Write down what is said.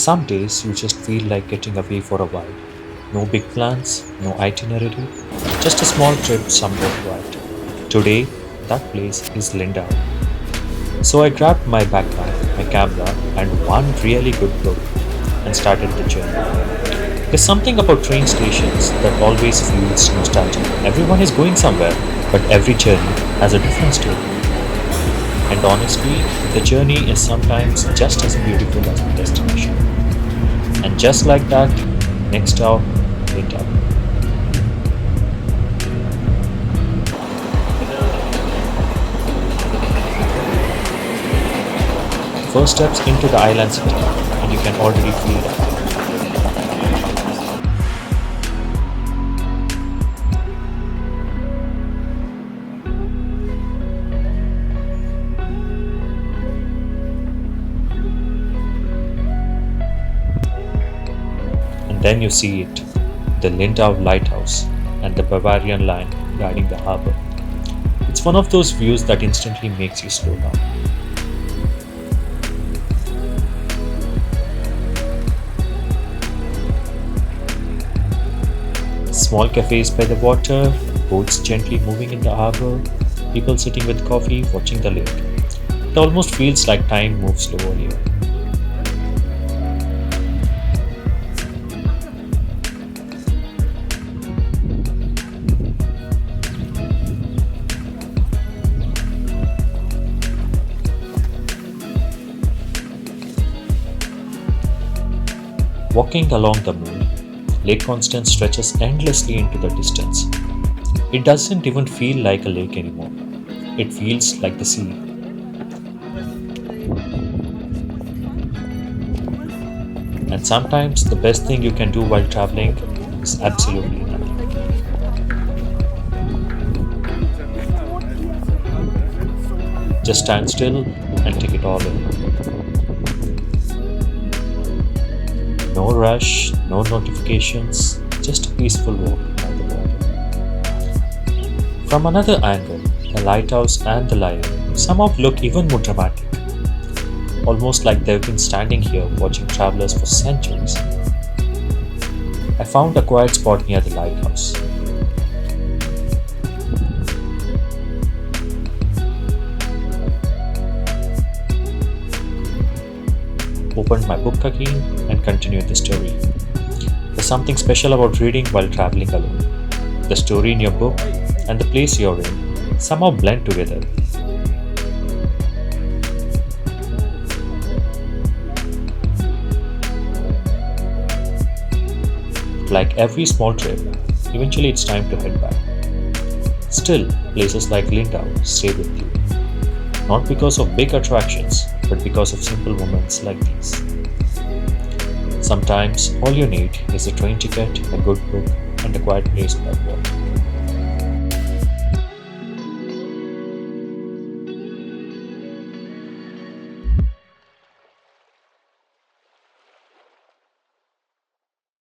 Some days you just feel like getting away for a while. No big plans, no itinerary, just a small trip somewhere quiet. Today, that place is Lindau. So I grabbed my backpack, my camera, and one really good book and started the journey. There's something about train stations that always feels nostalgic. Everyone is going somewhere, but every journey has a different story. And honestly, the journey is sometimes just as beautiful as the destination. And just like that, next stop, Lindau. First steps into the island city, and you can already feel that. And then you see it, the Lindau lighthouse and the Bavarian line guiding the harbor. It's one of those views that instantly makes you slow down. Small cafés by the water, boats gently moving in the harbor, people sitting with coffee watching the lake. It almost feels like time moves slower here. Walking along the moon, Lake Constance stretches endlessly into the distance. It doesn't even feel like a lake anymore. It feels like the sea. And sometimes the best thing you can do while traveling is absolutely nothing. Just stand still and take it all in. No rush, no notifications, just a peaceful walk by the water. From another angle, the lighthouse and the lion somehow look even more dramatic, almost like they've been standing here watching travelers for centuries. I found a quiet spot near the lighthouse. Opened my book again and continued the story. There's something special about reading while traveling alone. The story in your book and the place you're in somehow blend together. Like every small trip, eventually it's time to head back. Still, places like Lindau stay with you. Not because of big attractions, but because of simple moments like these. Sometimes all you need is a train ticket, a good book, and a quiet place by water.